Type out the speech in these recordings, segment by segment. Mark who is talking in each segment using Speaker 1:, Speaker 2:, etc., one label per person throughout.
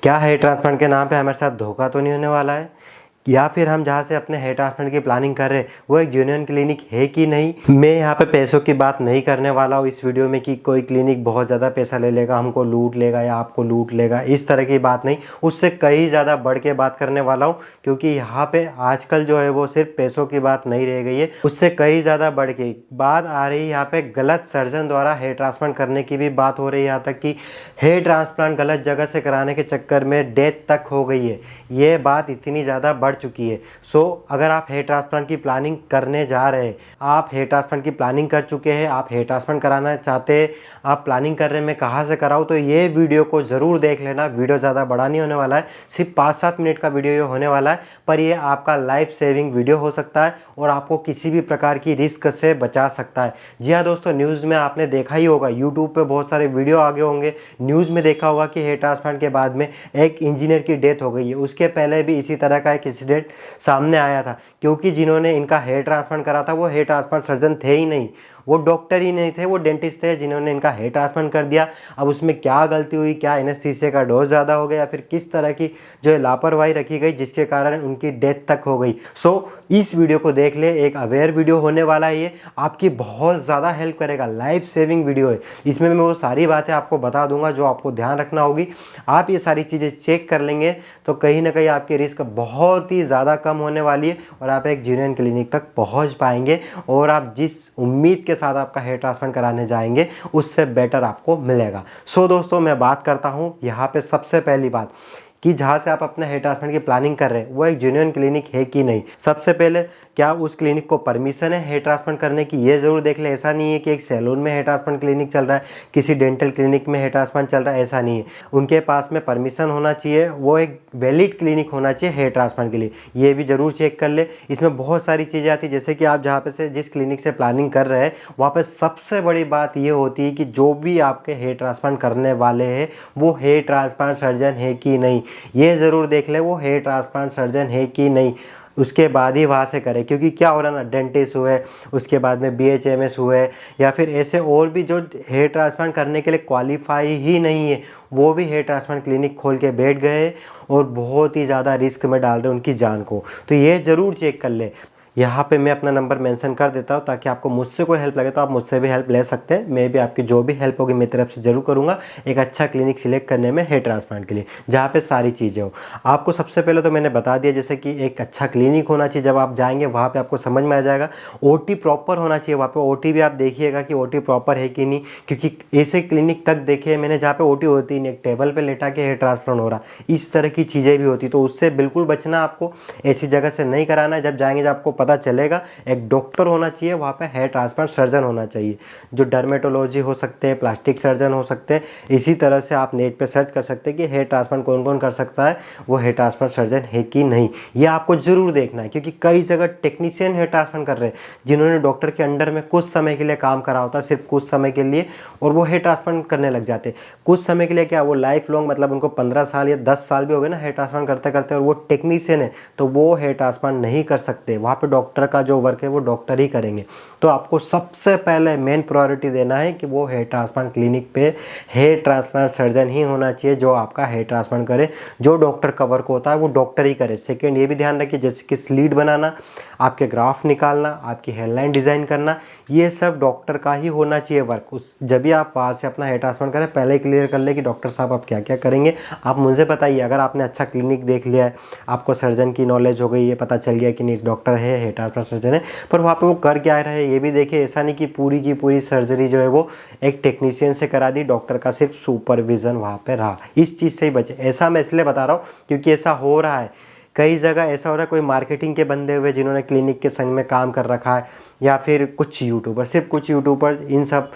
Speaker 1: क्या hair transplant के नाम पे हमारे साथ धोखा तो नहीं होने वाला है, या फिर हम जहाँ से अपने हेयर ट्रांसप्लांट की प्लानिंग कर रहे हैं वो एक जेन्युइन क्लिनिक है कि नहीं। मैं यहाँ पे पैसों की बात नहीं करने वाला हूँ इस वीडियो में कि कोई क्लिनिक बहुत ज़्यादा पैसा ले लेगा, हमको लूट लेगा या आपको लूट लेगा, इस तरह की बात नहीं। उससे कहीं ज़्यादा बढ़ के बात करने वाला हूँ, क्योंकि यहाँ पे आजकल जो है वो सिर्फ पैसों की बात नहीं रह गई है, उससे कहीं ज़्यादा बढ़ के बात आ रही है यहाँ पे गलत सर्जन द्वारा हेयर ट्रांसप्लांट करने की भी बात हो रही है। यहाँ तक कि हेयर ट्रांसप्लांट गलत जगह से कराने के चक्कर में डेथ तक हो गई है। ये बात इतनी ज़्यादा बढ़ चुकी है। अगर आप हेयर ट्रांसप्लांट की प्लानिंग करने जा रहे हैं, आप हेयर ट्रांसप्लांट की प्लानिंग कर चुके हैं, आप हेयर ट्रांसप्लांट कराना चाहते हैं, आप प्लानिंग कर रहे हैं मैं कहाँ से कराऊँ, तो ये वीडियो को ज़रूर देख लेना। वीडियो ज़्यादा बड़ा नहीं होने वाला है, सिर्फ 5-7 मिनट का वीडियो ये होने वाला है, पर ये आपका लाइफ सेविंग वीडियो हो सकता है और आपको किसी भी प्रकार की रिस्क से बचा सकता है। जी हाँ दोस्तों, न्यूज़ में आपने देखा ही होगा, यूट्यूब पे बहुत सारे वीडियो आगे होंगे, न्यूज़ में देखा होगा कि हेयर ट्रांसप्लांट के बाद में एक इंजीनियर की डेथ हो गई है। उसके पहले भी इसी तरह का एक इंसिडेंट सामने आया था, क्योंकि जिन्होंने इनका हेयर ट्रांसप्लांट करा था वो हेयर ट्रांसप्लांट सर्जन थे ही नहीं, वो डॉक्टर ही नहीं थे, वो डेंटिस्ट थे जिन्होंने इनका हेयर ट्रांसप्लांट कर दिया। अब उसमें क्या गलती हुई, क्या एनेस्थीसिया का डोज ज़्यादा हो गया या फिर किस तरह की जो है लापरवाही रखी गई जिसके कारण उनकी डेथ तक हो गई। इस वीडियो को देख ले, एक अवेयर वीडियो होने वाला है, ये आपकी बहुत ज़्यादा हेल्प करेगा, लाइफ सेविंग वीडियो है। इसमें मैं वो सारी बातें आपको बता दूंगा जो आपको ध्यान रखना होगी। आप ये सारी चीज़ें चेक कर लेंगे तो कहीं ना कहीं आपकी रिस्क बहुत ही ज़्यादा कम होने वाली है और आप एक जेन्युइन क्लिनिक तक पहुंच पाएंगे और आप जिस उम्मीद के साथ आपका हेयर ट्रांसप्लांट कराने जाएंगे उससे बेटर आपको मिलेगा। दोस्तों, मैं बात करता हूँ यहाँ पे सबसे पहली बात कि जहाँ से आप अपने हेयर ट्रांसप्लांट की प्लानिंग कर रहे हैं वो एक जेन्युइन क्लिनिक है कि नहीं। सबसे पहले, क्या उस क्लिनिक को परमिशन है हेयर ट्रांसप्लांट करने की, ये ज़रूर देख ले। ऐसा नहीं है कि एक सैलून में हेयर ट्रांसप्लांट क्लिनिक चल रहा है, किसी डेंटल क्लिनिक में हेयर ट्रांसप्लांट चल रहा है, ऐसा नहीं है। उनके पास में परमिशन होना चाहिए, वो एक वैलिड क्लिनिक होना चाहिए हेयर ट्रांसप्लांट के लिए, ये भी ज़रूर चेक कर ले। इसमें बहुत सारी चीज़ें आती है, जैसे कि आप जहाँ पे से जिस क्लिनिक से प्लानिंग कर रहे हैं वहाँ पर सबसे बड़ी बात ये होती है कि जो भी आपके हेयर ट्रांसप्लांट करने वाले हैं वो हेयर ट्रांसप्लांट सर्जन है कि नहीं, ये ज़रूर देख ले वो हेयर ट्रांसप्लांट सर्जन है कि नहीं, उसके बाद ही वहाँ से करें। क्योंकि क्या हो रहा है ना, डेंटिस्ट हुए, उसके बाद में BHMS हुए, या फिर ऐसे और भी जो हेयर ट्रांसप्लांट करने के लिए क्वालिफाई ही नहीं है वो भी हेयर ट्रांसप्लांट क्लिनिक खोल के बैठ गए और बहुत ही ज़्यादा रिस्क में डाल रहे हैं उनकी जान को। तो ये ज़रूर चेक कर ले। यहाँ पे मैं अपना नंबर मेंशन कर देता हूँ ताकि आपको मुझसे कोई हेल्प लगे तो आप मुझसे भी हेल्प ले सकते हैं। मैं भी आपकी जो भी हेल्प होगी मेरी तरफ से ज़रूर करूँगा एक अच्छा क्लिनिक सिलेक्ट करने में हेयर ट्रांसप्लांट के लिए, जहाँ पे सारी चीज़ें हो। आपको सबसे पहले तो मैंने बता दिया जैसे कि एक अच्छा क्लिनिक होना चाहिए, जब आप जाएंगे वहाँ पर आपको समझ में आ जाएगा। OT प्रॉपर होना चाहिए वहाँ पर, OT भी आप देखिएगा कि OT प्रॉपर है कि नहीं, क्योंकि ऐसे क्लिनिक तक देखे मैंने जहाँ पे OT होती नहीं, एक टेबल पर लेटा के हेयर ट्रांसप्लांट हो रहा, इस तरह की चीज़ें भी होती, तो उससे बिल्कुल बचना। आपको ऐसी जगह से नहीं कराना है। जब जाएंगे जब आपको पता चलेगा, एक डॉक्टर होना चाहिए वहाँ पे, हेयर ट्रांसप्लांट सर्जन होना चाहिए, जो डर्मेटोलॉजी हो सकते हैं, प्लास्टिक सर्जन हो सकते हैं। इसी तरह से आप नेट पे सर्च कर सकते हैं कि हेयर ट्रांसप्लांट कौन कौन कर सकता है, वो हेयर ट्रांसप्लांट सर्जन है कि नहीं, ये आपको ज़रूर देखना है। क्योंकि कई जगह टेक्नीशियन हेयर ट्रांसप्लांट कर रहे हैं जिन्होंने डॉक्टर के अंडर में कुछ समय के लिए काम करा होता है, सिर्फ कुछ समय के लिए, और वो हेयर ट्रांसप्लांट करने लग जाते हैं। कुछ समय के लिए क्या, वो लाइफ लॉन्ग, मतलब उनको 15 साल या 10 साल भी हो गए ना हेयर ट्रांसप्लांट करते करते, और वो टेक्नीशियन है तो वो हेयर ट्रांसप्लांट नहीं कर सकते। वहाँ पर डॉक्टर का जो वर्क है वो डॉक्टर ही करेंगे। तो आपको सबसे पहले मेन प्रायोरिटी देना है कि वो हेयर ट्रांसप्लांट क्लिनिक पे हेयर ट्रांसप्लांट सर्जन ही होना चाहिए जो आपका हेयर ट्रांसप्लांट करे, जो डॉक्टर का वर्क होता है वो डॉक्टर ही करे। सेकेंड, ये भी ध्यान रखिए जैसे कि स्लीड बनाना, आपके ग्राफ निकालना, आपकी हेयरलाइन डिज़ाइन करना, ये सब डॉक्टर का ही होना चाहिए वर्क। जब भी आप वहाँ से अपना हेयर ट्रांसप्लांट करें पहले क्लियर कर ले कि डॉक्टर साहब आप क्या क्या करेंगे। आप मुझे बताइए, अगर आपने अच्छा क्लिनिक देख लिया है, आपको सर्जन की नॉलेज हो गई, ये पता चल गया कि नहीं डॉक्टर है, हेयर ट्रांसप्लांट सर्जन है, पर वहाँ पे वो कर क्या रहे ये भी देखिए। ऐसा नहीं कि पूरी की पूरी सर्जरी जो है वो एक टेक्नीशियन से करा दी, डॉक्टर का सिर्फ सुपरविजन वहाँ पे रहा। इस चीज़ से ही बचे। ऐसा मैं इसलिए बता रहा हूँ क्योंकि ऐसा हो रहा है, कई जगह ऐसा हो रहा है, कोई मार्केटिंग के बंदे हुए जिन्होंने क्लिनिक के संग में काम कर रखा है, या फिर कुछ यूट्यूबर, सिर्फ कुछ यूट्यूबर, इन सब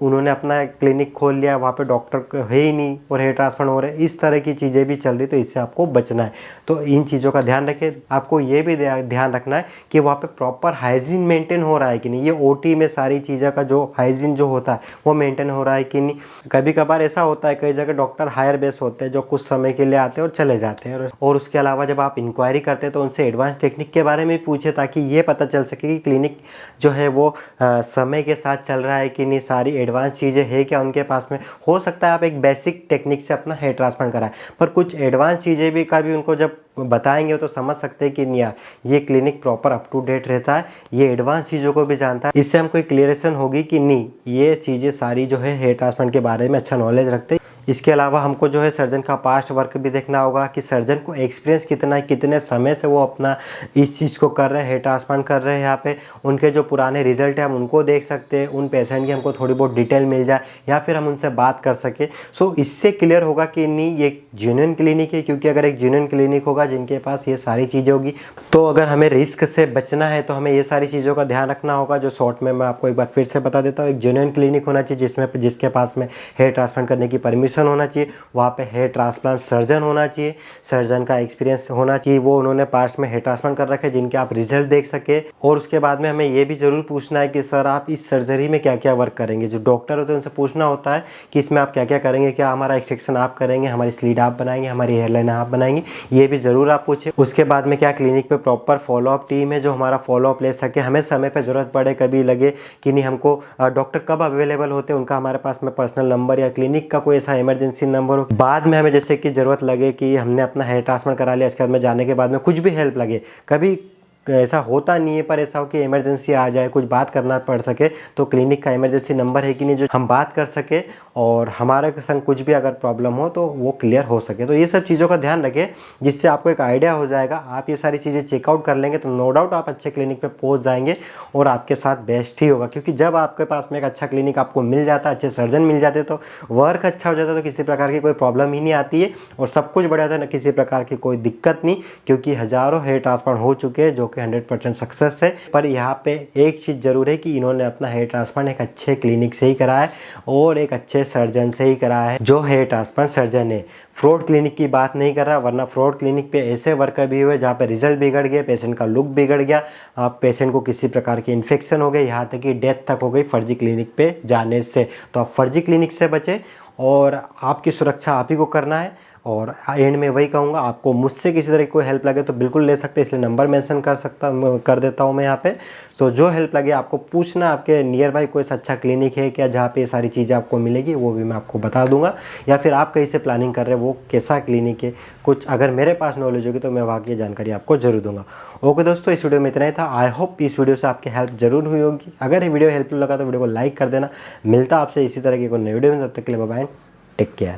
Speaker 1: उन्होंने अपना क्लिनिक खोल लिया, वहाँ पे डॉक्टर है ही नहीं और हेयर ट्रांसप्लांट हो रहे हैं, इस तरह की चीज़ें भी चल रही। तो इससे आपको बचना है। तो इन चीज़ों का ध्यान रखें। आपको ये भी ध्यान रखना है कि वहाँ पे प्रॉपर हाइजीन मेंटेन हो रहा है कि नहीं, ये OT में सारी चीज़ों का जो हाइजीन जो होता है वो मेंटेन हो रहा है कि नहीं। कभी कभार ऐसा होता है, कई जगह डॉक्टर हायर बेस होते हैं जो कुछ समय के लिए आते हैं और चले जाते हैं, और उसके अलावा जब आप इंक्वायरी करते हैं तो उनसे एडवांस टेक्निक के बारे में पूछे ताकि ये पता चल सके कि क्लिनिक जो है वो समय के साथ चल रहा है कि नहीं, सारी एडवांस चीज़ें है क्या उनके पास में। हो सकता है आप एक बेसिक टेक्निक से अपना हेयर ट्रांसप्लांट कराएं, पर कुछ एडवांस चीज़ें भी का भी उनको जब बताएंगे तो समझ सकते हैं कि नहीं यार ये clinic proper up to date रहता है, ये एडवांस चीज़ों को भी जानता है। इससे हमको क्लियरेशन होगी कि नहीं ये चीज़ें सारी जो है हेयर ट्रांसप्लांट के बारे में अच्छा नॉलेज रखते हैं। इसके अलावा हमको जो है सर्जन का पास्ट वर्क भी देखना होगा कि सर्जन को एक्सपीरियंस कितना है, कितने समय से वो अपना इस चीज़ को कर रहे हैं, हेयर ट्रांसप्लांट कर रहे हैं। यहाँ पे उनके जो पुराने रिजल्ट है हम उनको देख सकते हैं, उन पेशेंट की हमको थोड़ी बहुत डिटेल मिल जाए या फिर हम उनसे बात कर सके। सो इससे क्लियर होगा कि नहीं ये जेन्युइन क्लिनिक है, क्योंकि अगर एक जेन्युइन क्लिनिक होगा जिनके पास ये सारी चीज़ें होगी तो अगर हमें रिस्क से बचना है तो हमें ये सारी चीज़ों का ध्यान रखना होगा। जो शॉर्ट में मैं आपको एक बार फिर से बता देता हूँ, एक जेन्युइन क्लिनिक होना चाहिए जिसके पास में हेयर ट्रांसप्लांट करने की परमिशन होना चाहिए, वहाँ पे हेयर ट्रांसप्लांट सर्जन होना चाहिए, सर्जन का एक्सपीरियंस होना चाहिए, वो उन्होंने पास्ट में हेयर ट्रांसप्लांट कर रखे जिनके आप रिजल्ट देख सके। और उसके बाद में हमें ये भी ज़रूर पूछना है कि सर आप इस सर्जरी में क्या क्या वर्क करेंगे। जो डॉक्टर होते हैं उनसे पूछना होता है कि इसमें आप क्या क्या करेंगे, क्या हमारा एक्सट्रैक्शन आप करेंगे, हमारी स्लीड आप बनाएंगे, हमारी हेयरलाइन आप बनाएंगे, ये भी ज़रूर आप पूछे। उसके बाद में क्या क्लिनिक पे प्रॉपर फॉलोअप टीम है जो हमारा फॉलोअप ले सके, हमें समय पर ज़रूरत पड़े, कभी लगे कि नहीं हमको डॉक्टर कब अवेलेबल होते हैं उनका हमारे पास में पर्सनल नंबर या क्लिनिक का कोई ऐसा इमरजेंसी नंबर हो। बाद में हमें जैसे कि ज़रूरत लगे कि हमने अपना हेयर ट्रांसप्लांट करा लिया, इसके बाद में जाने के बाद में कुछ भी हेल्प लगे, कभी ऐसा होता नहीं है पर ऐसा हो कि इमरजेंसी आ जाए, कुछ बात करना पड़ सके, तो क्लिनिक का इमरजेंसी नंबर है कि नहीं जो हम बात कर सके और हमारे संग कुछ भी अगर प्रॉब्लम हो तो वो क्लियर हो सके। तो ये सब चीज़ों का ध्यान रखें जिससे आपको एक आइडिया हो जाएगा। आप ये सारी चीज़ें चेकआउट कर लेंगे तो नो डाउट आप अच्छे क्लिनिक पे पहुंच जाएंगे और आपके साथ बेस्ट ही होगा। क्योंकि जब आपके पास में एक अच्छा क्लिनिक आपको मिल जाता है, अच्छे सर्जन मिल जाते तो वर्क अच्छा हो जाता है, तो किसी प्रकार की कोई प्रॉब्लम ही नहीं आती है और सब कुछ बढ़िया था, किसी प्रकार की कोई दिक्कत नहीं। क्योंकि हज़ारों हेयर ट्रांसप्लांट हो चुके हैं जो कि 100% सक्सेस है। पर यहाँ पे एक चीज़ ज़रूर है कि इन्होंने अपना हेयर ट्रांसप्लांट एक अच्छे क्लिनिक से ही कराया है और एक अच्छे सर्जन से ही कराया है जो हेयर ट्रांसप्लांट सर्जन है। फ्रॉड क्लिनिक की बात नहीं कर रहा, वरना फ्रॉड क्लिनिक पे ऐसे वर्क भी हुए जहाँ पे रिजल्ट बिगड़ गए, पेशेंट का लुक बिगड़ गया, पेशेंट को किसी प्रकार की इन्फेक्शन हो गई, यहाँ तक कि डेथ तक हो गई फर्जी क्लिनिक पे जाने से। तो आप फर्जी क्लिनिक से बचें और आपकी सुरक्षा आप ही को करना है। और एंड में वही कहूँगा, आपको मुझसे किसी तरह की कोई हेल्प लगे तो बिल्कुल ले सकते हैं, इसलिए नंबर मेंशन कर देता हूँ मैं यहाँ पे। तो जो हेल्प लगे आपको पूछना, आपके नियर बाई कोई अच्छा क्लिनिक है क्या जहाँ पे ये सारी चीज़ें आपको मिलेगी, वो भी मैं आपको बता दूंगा। या फिर आप कहीं से प्लानिंग कर रहे हैं वो कैसा क्लिनिक है, कुछ अगर मेरे पास नॉलेज होगी तो मैं वहाँ की जानकारी आपको जरूर दूंगा। ओके दोस्तों, इस वीडियो में इतना ही था। आई होप इस वीडियो से आपकी हेल्प जरूर हुई होगी। अगर ये वीडियो हेल्पफुल लगा तो वीडियो को लाइक कर देना। मिलता आपसे इसी तरह की कोई नई वीडियो में, तब तक के लिए बाय बाय, टेक केयर।